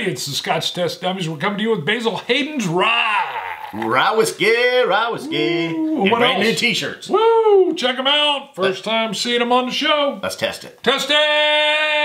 it's the Scotch Test Dummies. We're coming to you with Basil Hayden's Rye. Rye whiskey, rye whiskey. And brand new t-shirts. Woo! Check them out. First time seeing them on the show. Let's test it. Test it!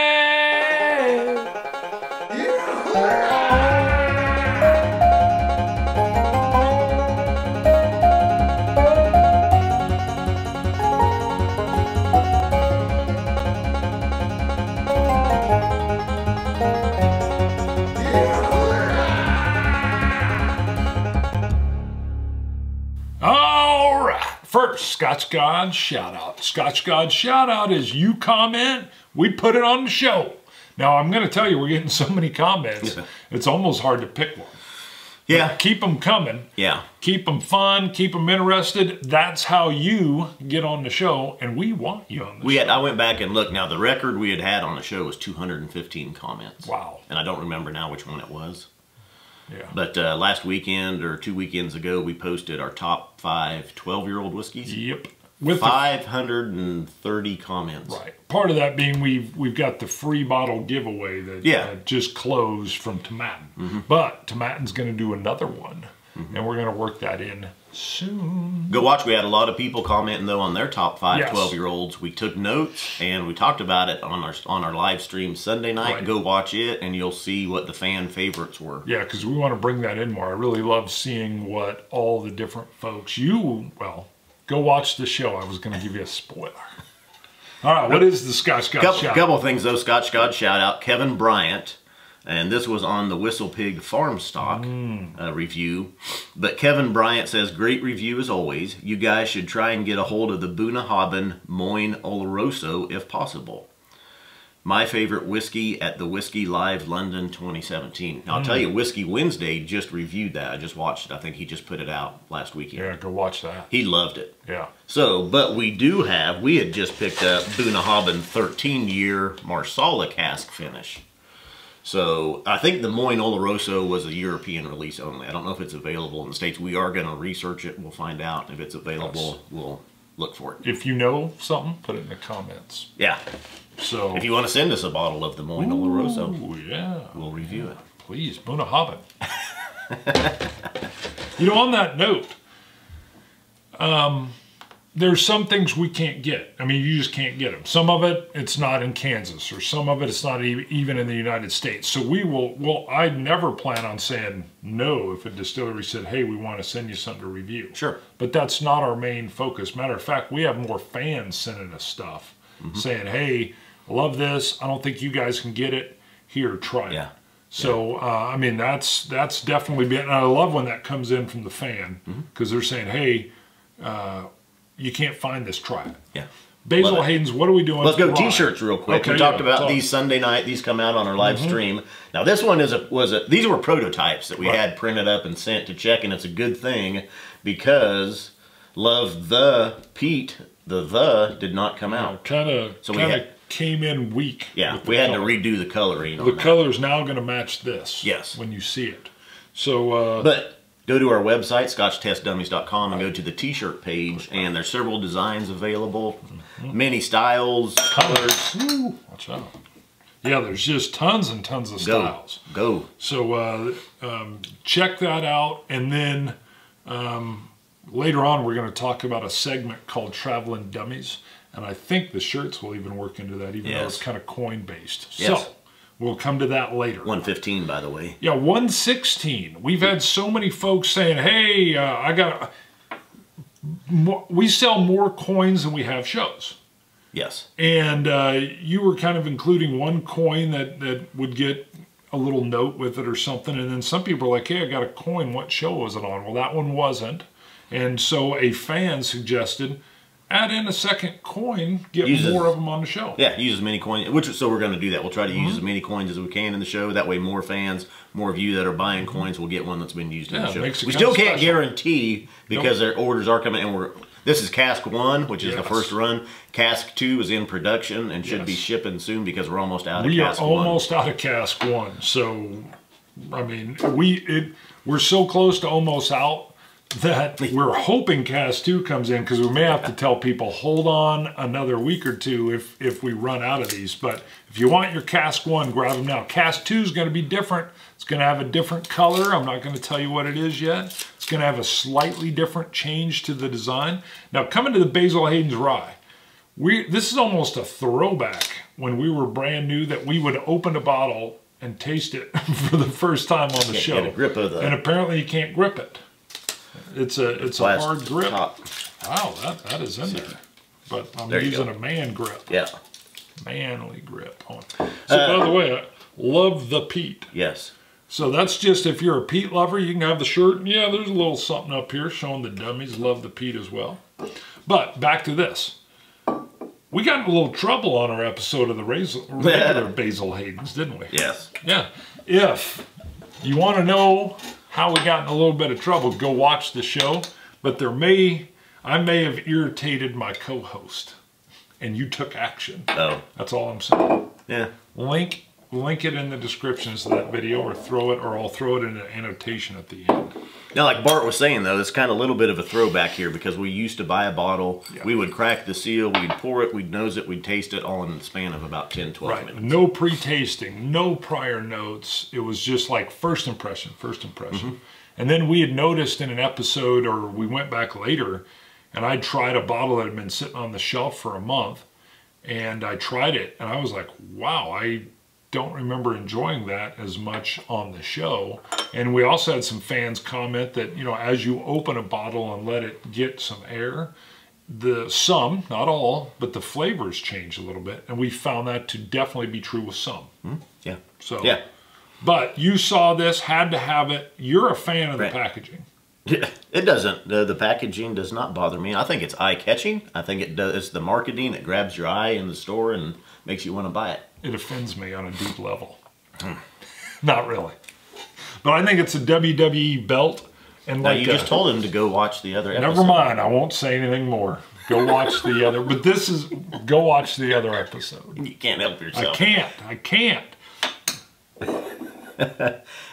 First, Scotch God shout out. Scotch God shout out is you comment, we put it on the show. Now, I'm going to tell you, we're getting so many comments, it's almost hard to pick one. Yeah. But keep them coming. Yeah. Keep them fun, keep them interested. That's how you get on the show, and we want you on the show. I went back and looked. Now, the record we had on the show was 215 comments. Wow. And I don't remember now which one it was. Yeah. But last weekend or 2 weekends ago, we posted our top 5 12-year-old whiskeys. Yep. With 530 comments. Right. Part of that being we've got the free bottle giveaway that just closed from Tomatin. But Tomatin's going to do another one, and we're going to work that in soon. Go watch. We had a lot of people commenting though on their top 5 12-year-olds. We took notes and we talked about it on our live stream Sunday night. Right. Go watch it and you'll see what the fan favorites were. Yeah, because we want to bring that in more. I really love seeing what all the different folks. Go watch the show. I was going to give you a spoiler. All right, what is the Scotch God shout out? Couple of things though. Scotch God shout out. Kevin Bryant. And this was on the Whistle Pig Farm Stock review. But Kevin Bryant says, great review as always. You guys should try and get a hold of the Bunnahabhain Moyne Oloroso if possible. My favorite whiskey at the Whiskey Live London 2017. Now, I'll tell you, Whiskey Wednesday just reviewed that. I just watched it. I think he just put it out last weekend. Yeah, go watch that. He loved it. Yeah. So, but we had just picked up Bunnahabhain 13-year Marsala cask finish. So, I think the Moyne Oloroso was a European release only. I don't know if it's available in the States. We are going to research it. We'll find out. If it's available, we'll look for it. If you know something, put it in the comments. Yeah. So, if you want to send us a bottle of the Moyne Oloroso, we'll review it. Please, Bunnahabhain. On that note, there's some things we can't get. I mean, you just can't get them. Some of it, it's not in Kansas, or some of it, it's not even in the United States. So I never plan on saying no if a distillery said, hey, we want to send you something to review. Sure. But that's not our main focus. Matter of fact, we have more fans sending us stuff saying, hey, I love this. I don't think you guys can get it. Here, try it. Yeah. So, I mean, that's definitely been, and I love when that comes in from the fan, because they're saying, hey, you can't find this, try it. Yeah. Basil Hayden's, what are we doing? Let's go t-shirts real quick. Okay, we talked about these Sunday night. These come out on our live stream. Now this one these were prototypes that we had printed up and sent to check, and it's a good thing because Love the Pete, the did not come out. Kind of came in weak. Yeah, we had to redo the coloring. The color's now going to match this. Yes. When you see it. So, but go to our website, scotchtestdummies.com, and go to the t-shirt page, and there's several designs available, many styles, colors. Ooh, watch out. Yeah, there's just tons and tons of styles. Go. So check that out, and then later on we're going to talk about a segment called Traveling Dummies, and I think the shirts will even work into that, even though it's kind of coin-based. Yes. So we'll come to that later. 115, by the way. Yeah, 116. We've had so many folks saying, hey, we sell more coins than we have shows. Yes. And you were kind of including one coin that would get a little note with it or something. And then some people are like, hey, I got a coin. What show was it on? Well, that one wasn't. And so a fan suggested, add in a second coin, get more of them on the show. Yeah, use as many coins, so we're going to do that. We'll try to use as many coins as we can in the show. That way more fans, more of you that are buying coins will get one that's been used in the show. We still can't guarantee because their orders are coming, and this is cask 1, which is the first run. Cask 2 is in production and should be shipping soon because we're almost out of cask 1. We are almost out of cask 1. So, I mean, we're so close to almost out that we're hoping Cast 2 comes in, because we may have to tell people, hold on another week or two if we run out of these. But if you want your Cask 1, grab them now. Cask 2 is going to be different. It's going to have a different color. I'm not going to tell you what it is yet. It's going to have a slightly different change to the design. Now, coming to the Basil Hayden's Rye, this is almost a throwback when we were brand new, that we would open a bottle and taste it for the first time on the show. Get a grip of the... And apparently you can't grip it. It's a hard grip. Top. Wow, that is in there. But I'm there using a man grip. Yeah. Manly grip on. So by the way, I love the peat. Yes. So that's just, if you're a peat lover, you can have the shirt. And yeah, there's a little something up here showing the Dummies love the peat as well. But back to this. We got in a little trouble on our episode of the regular Basil Hayden's, didn't we? Yes. Yeah. If you want to know how we got in a little bit of trouble, go watch the show. But I may have irritated my co-host, and you took action. Oh. That's all I'm saying. Yeah. Link it in the descriptions of that video, or I'll throw it in an annotation at the end. Now, like Bart was saying, though, it's kind of a little bit of a throwback here, because we used to buy a bottle, we would crack the seal, we'd pour it, we'd nose it, we'd taste it, all in the span of about 10, 12 minutes. No pre-tasting, no prior notes. It was just like first impression. And then we had noticed in an episode, or we went back later, and I tried a bottle that had been sitting on the shelf for a month, and I tried it, and I was like, wow, I don't remember enjoying that as much on the show. And we also had some fans comment that, you know, as you open a bottle and let it get some air, some, not all, but the flavors change a little bit. And we found that to definitely be true with some. Yeah. So, yeah. But you saw this, had to have it. You're a fan of the packaging. It doesn't. The packaging does not bother me. I think it's eye-catching. I think it does. It's the marketing. It grabs your eye in the store and makes you want to buy it. It offends me on a deep level. Not really. But I think it's a WWE belt. And now, you just told him to go watch the other episode. Never mind. I won't say anything more. Go watch the other. But go watch the other episode. You can't help yourself. I can't.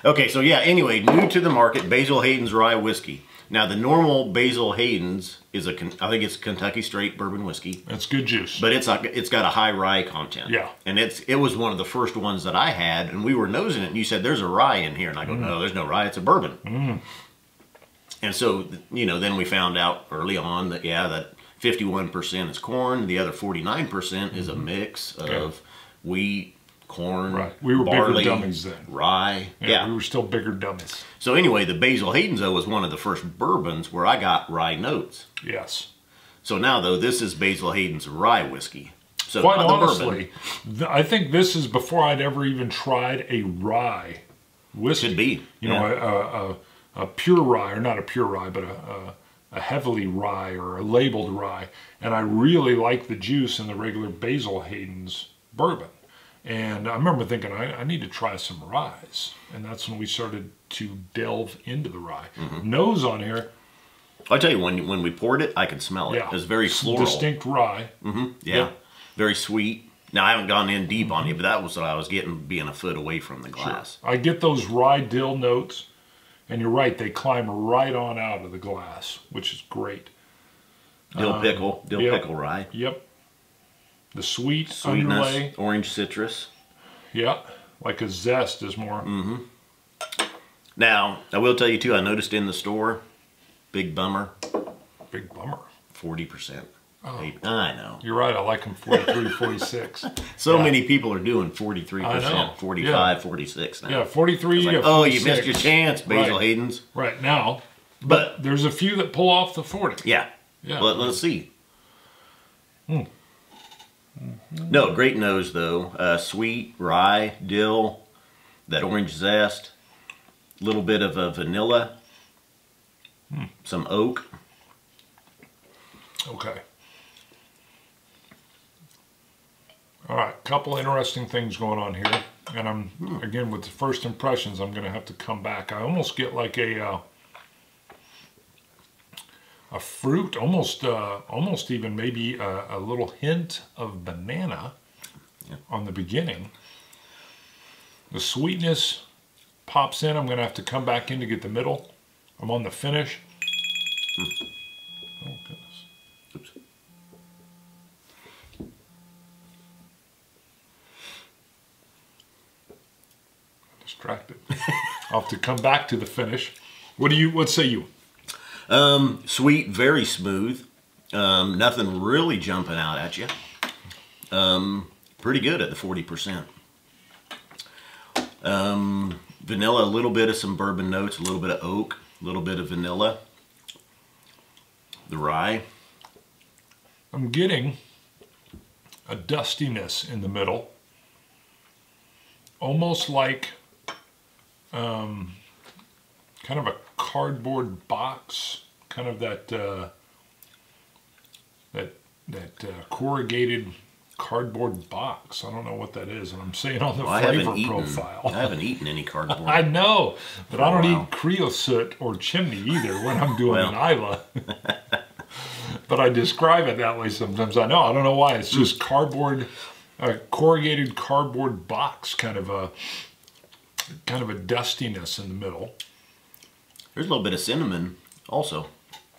Okay, so yeah, anyway, new to the market, Basil Hayden's Rye Whiskey. Now, the normal Basil Hayden's is I think it's Kentucky straight bourbon whiskey. It's good juice. But it's got a high rye content. Yeah. And it was one of the first ones that I had, and we were nosing it, and you said, there's a rye in here. And I go, no, there's no rye, it's a bourbon. And so, you know, then we found out early on that, yeah, that 51% is corn, the other 49% is a mix of wheat, corn, we were barley, bigger dummies then. Rye. Yeah, we were still bigger dummies. So anyway, the Basil Hayden's, though, was one of the first bourbons where I got rye notes. Yes. So now, though, this is Basil Hayden's rye whiskey. So quite honestly, I think this is before I'd ever even tried a rye whiskey. Could be. You know, a pure rye, or not a pure rye, but a heavily rye or a labeled rye. And I really like the juice in the regular Basil Hayden's bourbon. And I remember thinking, I need to try some ryes. And that's when we started to delve into the rye. Nose on here. I'll tell you, when we poured it, I could smell it. Yeah. It was very floral. Distinct rye. Yeah. Very sweet. Now, I haven't gone in deep on it, but that was what I was getting, being a foot away from the glass. Sure. I get those rye dill notes. And you're right, they climb right on out of the glass, which is great. Dill pickle rye. Yep. The sweetness, underlay. Orange citrus. Yeah, like a zest is more. Now, I will tell you too, I noticed in the store, big bummer. Big bummer. 40%. Oh. I know. You're right, I like them 43, 46. So many people are doing 43%, 45, 46 now. Yeah, 43 like, oh, you missed your chance, Basil Hayden's. Right, now. But there's a few that pull off the 40. Yeah. Let's see. No, great nose though. Sweet, rye, dill, that orange zest, a little bit of a vanilla, some oak. Okay. All right, couple interesting things going on here. And I'm, again, with the first impressions, I'm going to have to come back. I almost get like a fruit, almost even maybe a little hint of banana on the beginning. The sweetness pops in. I'm going to have to come back in to get the middle. I'm on the finish. Oh, goodness. Oops. Distracted. I'll have to come back to the finish. What say you? Sweet, very smooth. Nothing really jumping out at you. Pretty good at the 40%. Vanilla, a little bit of some bourbon notes, a little bit of oak, a little bit of vanilla. The rye. I'm getting a dustiness in the middle. Almost like kind of a cardboard box, kind of that corrugated cardboard box. I don't know what that is, and I'm saying on the flavor profile. I haven't eaten any cardboard. I know, but I don't eat creosote or chimney either when I'm doing an Isla. But I describe it that way sometimes. I don't know why. It's just cardboard, corrugated cardboard box, kind of a dustiness in the middle. There's a little bit of cinnamon also.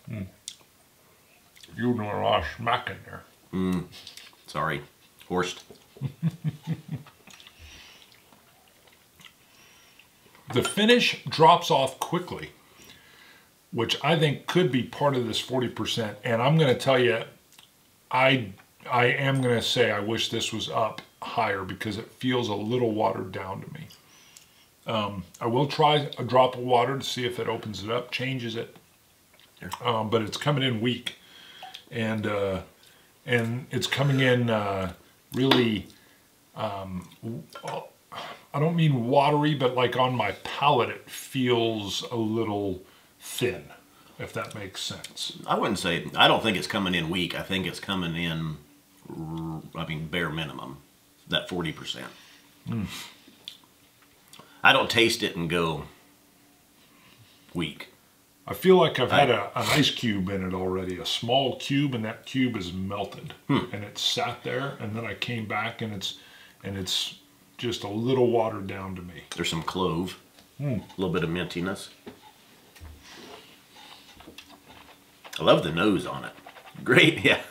You're doing a lot of smacking there. Sorry, Horst. The finish drops off quickly, which I think could be part of this 40%. And I'm going to tell you, I am going to say I wish this was up higher because it feels a little watered down to me. I will try a drop of water to see if it opens it up, changes it. But it's coming in weak. And it's coming in really, I don't mean watery, but like on my palate it feels a little thin, if that makes sense. I wouldn't say, I don't think it's coming in weak. I think it's coming in, bare minimum, that 40%. I don't taste it and go weak. I feel like I've had an ice cube in it already, a small cube, and that cube is melted. And it sat there, and then I came back, and it's just a little watered down to me. There's some clove, a little bit of mintiness. I love the nose on it. Great, yeah.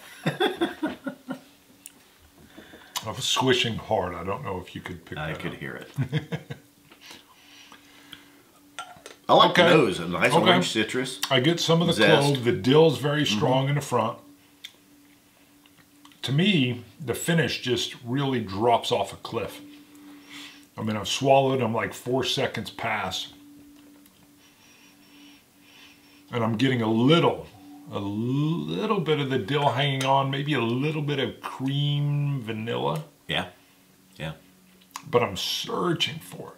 I was swishing hard. I don't know if you could pick that up. I could hear it. I like the nose, a nice orange citrus. I get some of the clove. The dill's very strong in the front. To me, the finish just really drops off a cliff. I mean, I've swallowed, I'm like 4 seconds past. And I'm getting a little bit of the dill hanging on, maybe a little bit of cream vanilla. Yeah, yeah. But I'm searching for it.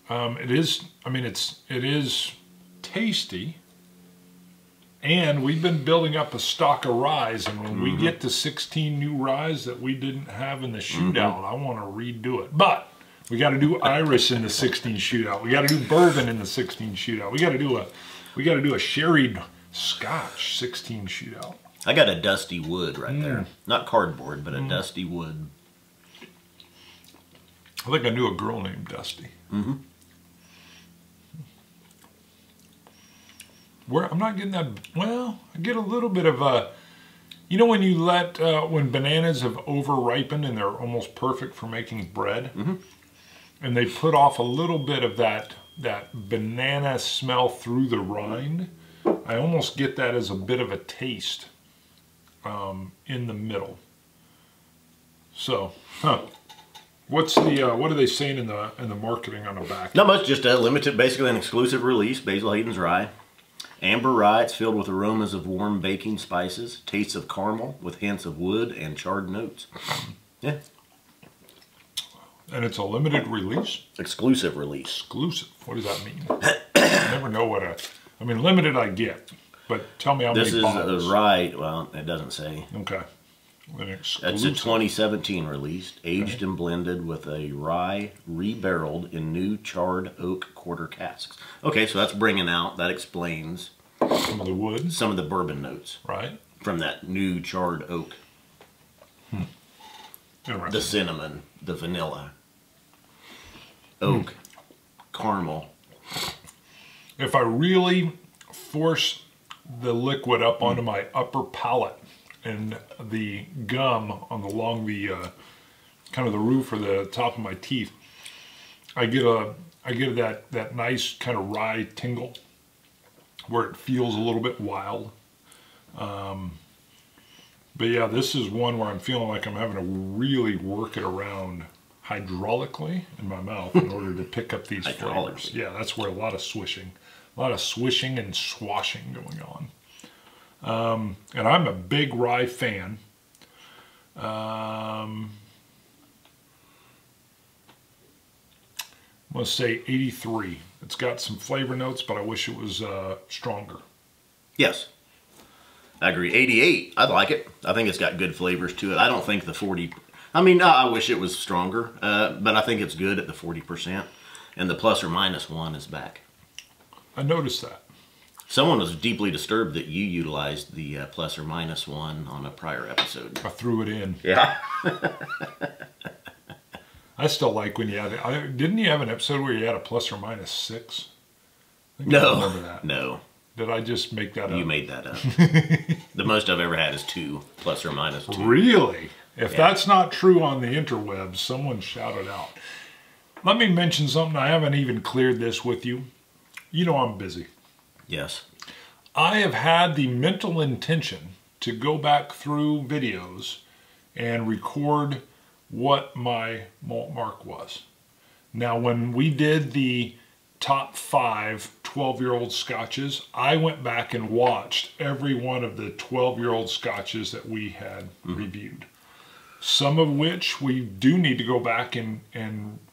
It is tasty, and we've been building up a stock of ryes, and when we get to 16 new ryes that we didn't have in the shootout, I want to redo it. But we got to do Irish in the 16 shootout. We got to do bourbon in the 16 shootout. We got to do a sherried Scotch 16 shootout. I got a dusty wood right there, not cardboard, but a dusty wood. I think I knew a girl named Dusty. Where I'm not getting that, well, I get a little bit of a, you know when you let, when bananas have over-ripened and they're almost perfect for making bread, and they put off a little bit of that banana smell through the rind, I almost get that as a bit of a taste in the middle. So, what's the what are they saying in the marketing on the back? Not much, just a limited, basically an exclusive release, Basil Hayden's rye. Amber rye, it's filled with aromas of warm baking spices, tastes of caramel with hints of wood and charred notes. Yeah. And it's a limited release? Exclusive release. Exclusive. What does that mean? I never know what I mean, limited I get, but tell me how many bottles. This is a rye, well, it doesn't say. Okay. It's a 2017 release, aged and blended with a rye re-barreled in new charred oak quarter casks. Okay, so that's bringing out, that explains some of the wood, some of the bourbon notes, right, from that new charred oak. The cinnamon, the vanilla, oak, caramel. If I really force the liquid up onto my upper palate, and the gum along the kind of the roof or the top of my teeth, I get that nice kind of rye tingle where it feels a little bit wild. But yeah, this is one where I'm feeling like I'm having to really work it around hydraulically in my mouth in order to pick up these flavors. Yeah, that's where a lot of swishing and swashing going on. And I'm a big rye fan. I'm going to say 83. It's got some flavor notes, but I wish it was stronger. Yes. I agree. 88, I like it. I think it's got good flavors to it. I don't think the 40... I mean, I wish it was stronger, but I think it's good at the 40%. And the plus or minus 1 is back. I noticed that. Someone was deeply disturbed that you utilized the plus or minus 1 on a prior episode. I threw it in. Yeah. I still like when you had it. Didn't you have an episode where you had a plus or minus 6? No. I remember that. No. Did I just make that up? You made that up. The most I've ever had is 2, plus or minus 2. Really? If that's not true on the interwebs, someone shout it out. Let me mention something. I haven't even cleared this with you. You know I'm busy. Yes. I have had the mental intention to go back through videos and record what my malt mark was. Now, when we did the top 5 12-year-old scotches, I went back and watched every one of the 12-year-old scotches that we had reviewed. Some of which we do need to go back and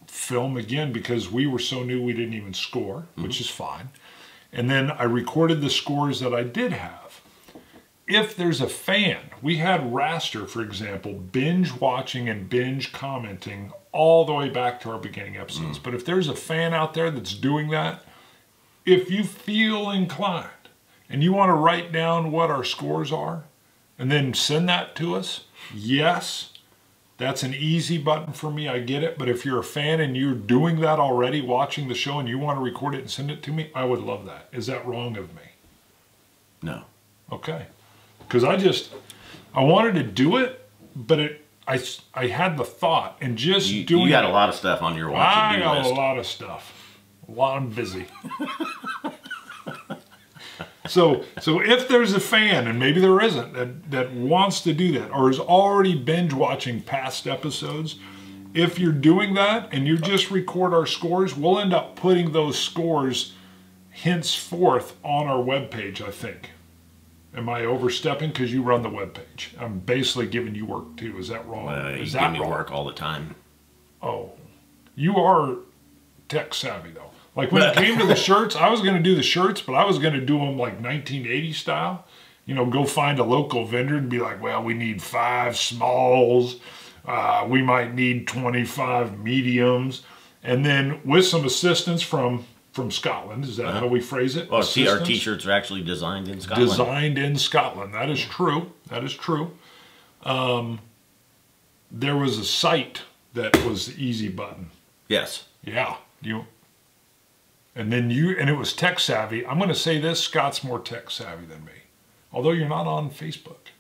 film again because we were so new we didn't even score, which is fine. And then I recorded the scores that I did have. If there's a fan, we had Raster, for example, binge watching and binge commenting all the way back to our beginning episodes. But if there's a fan out there that's doing that, if you feel inclined and you want to write down what our scores are and then send that to us, yes, that's an easy button for me. I get it. But if you're a fan and you're doing that already, watching the show, and you want to record it and send it to me, I would love that. Is that wrong of me? No. Okay. Because I wanted to do it, but I had the thought, and just doing it. You got a lot of stuff on your watch. I got a lot of stuff. I'm busy. So if there's a fan, and maybe there isn't, that wants to do that, or is already binge watching past episodes, if you're doing that and you just record our scores, we'll end up putting those scores henceforth on our webpage, I think. Am I overstepping? Because you run the webpage. I'm basically giving you work too. Is that wrong? You give me work all the time. Oh, you are tech savvy though. Like when it came to the shirts, I was going to do the shirts, but I was going to do them like 1980 style. You know, go find a local vendor and be like, well, we need 5 smalls. We might need 25 mediums. And then with some assistance from Scotland. Is that how we phrase it? Well, see, our t-shirts are actually designed in Scotland. Designed in Scotland. That is true. That is true. There was a site that was the easy button. Yes. Yeah. And it was tech savvy. I'm going to say this, Scott's more tech savvy than me. Although you're not on Facebook.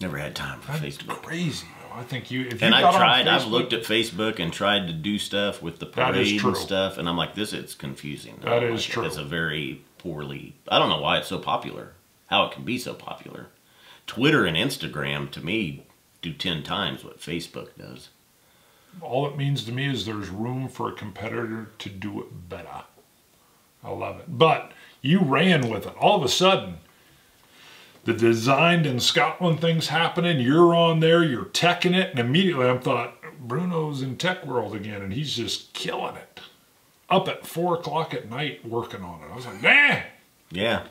Never had time for Facebook. Crazy though. I think I've looked at Facebook and tried to do stuff with the parade and stuff, and I'm like, it's confusing. That is true. It's a very poorly, I don't know why it's so popular, how it can be so popular. Twitter and Instagram, to me, do 10 times what Facebook does. All it means to me is there's room for a competitor to do it better. I love it. But you ran with it. All of a sudden, the designed in Scotland thing's happening. You're on there. You're teching it. And immediately I thought, Bruno's in tech world again. And he's just killing it. Up at 4 o'clock at night working on it. I was like, man. Yeah.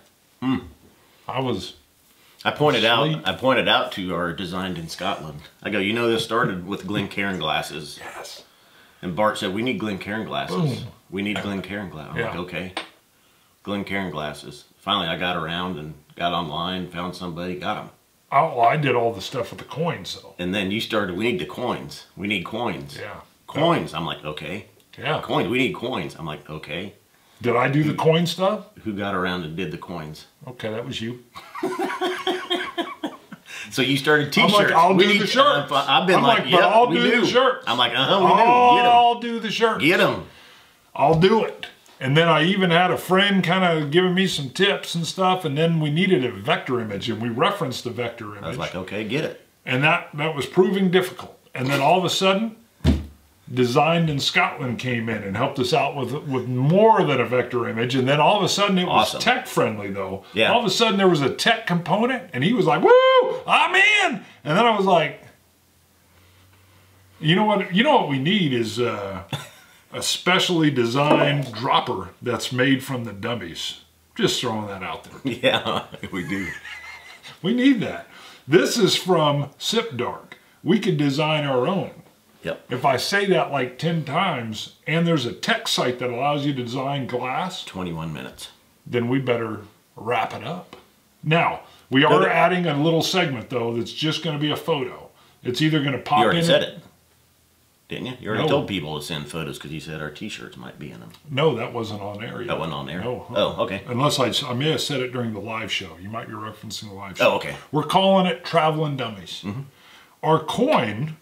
I pointed out to our designed in Scotland. I go, this started with Glencairn glasses. Yes. And Bart said, we need Glencairn glasses. Boom. We need Glencairn glasses. I'm like, okay. Glencairn glasses. Finally, I got around and got online, found somebody, got them. Oh, I did all the stuff with the coins, though. And then you started, we need the coins. We need coins. Yeah. Coins. I'm like, okay. Yeah. Coins. We need coins. I'm like, okay. Did I do the coin stuff? Who got around and did the coins? Okay, that was you. So you started T-shirts. I'm like, I'll do the shirts. I've been like, but I'll do the shirts. I'm like, we do. Get 'em. I'll do the shirts. Get them. I'll do it. And then I even had a friend kind of giving me some tips and stuff, and then we needed a vector image, and we referenced the vector image. I was like, okay, get it. And that was proving difficult. And then all of a sudden, Designed in Scotland came in and helped us out with more than a vector image. And then all of a sudden, it was tech friendly, though. Yeah. All of a sudden, there was a tech component, and he was like, woo, I'm in. And then I was like, you know what we need is a specially designed dropper that's made from the Dummies. Just throwing that out there. Yeah, we do. We need that. This is from Sip Dark. We could design our own. Yep. If I say that like 10 times, and there's a tech site that allows you to design glass, 21 minutes. Then we better wrap it up. Now, we are adding a little segment, though, that's just going to be a photo. It's either going to pop in. You already said it, didn't you? You already told people to send photos because you said our T-shirts might be in them. No, that wasn't on air yet. That wasn't on air? No. Oh, okay. Unless I may have said it during the live show. You might be referencing the live show. Oh, okay. We're calling it Traveling Dummies. Mm-hmm. Our coin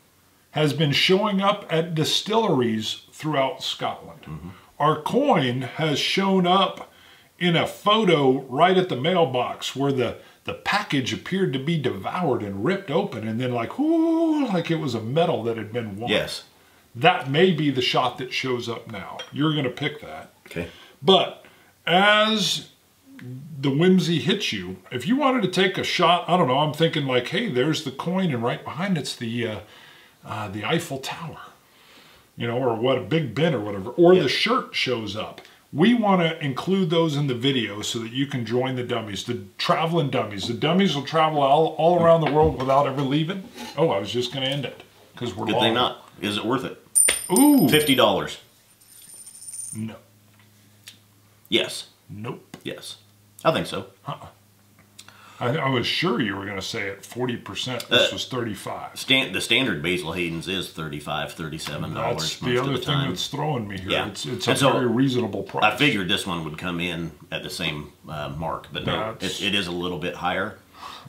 has been showing up at distilleries throughout Scotland. Mm-hmm. Our coin has shown up in a photo right at the mailbox where the package appeared to be devoured and ripped open, and then like, ooh, like it was a medal that had been won. Yes. That may be the shot that shows up now. You're going to pick that. Okay. But as the whimsy hits you, if you wanted to take a shot, I don't know, I'm thinking like, hey, there's the coin, and right behind it's the Eiffel Tower, you know, or what, a Big Ben or whatever, or the shirt shows up. We want to include those in the video so that you can join the Dummies, the Traveling Dummies. The Dummies will travel all around the world without ever leaving. Oh, I was just going to end it because we're Good thing not. Is it worth it? Ooh. $50. No. Yes. Nope. Yes. I think so. I was sure you were going to say at 40%. This was 35. The standard Basil Hayden's is $35, $37. That's the other thing that's throwing me here. Yeah. It's a very reasonable price. I figured this one would come in at the same mark, but no, it is a little bit higher.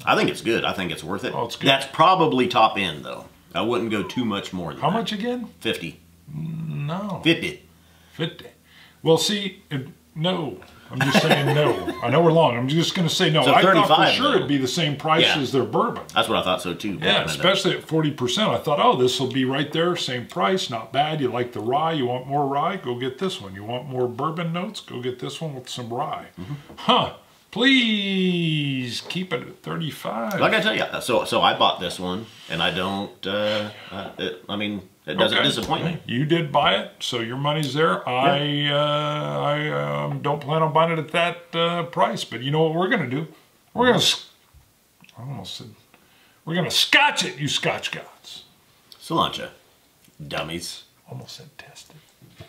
I think it's good. I think it's worth it. Oh, it's good. That's probably top end, though. I wouldn't go too much more than How that. much again? 50. No. 50. 50. Well, see, no. I'm just saying no. I know we're long. I'm just going to say no. So I thought for 35, sure though. it'd be the same price as their bourbon. That's what I thought so, too. Yeah, especially at 40%. I thought, oh, this will be right there, same price, not bad. You like the rye, you want more rye, go get this one. You want more bourbon notes, go get this one with some rye. Huh. Please keep it at 35. Like I tell you, so I bought this one, and I don't, I mean, it doesn't disappoint me. You did buy it, so your money's there. Yeah. I don't plan on buying it at that price, but you know what we're going to do? We're going to, I almost said, we're going to scotch it, you Scotch gods. Cilantro. Dummies. Almost said test it.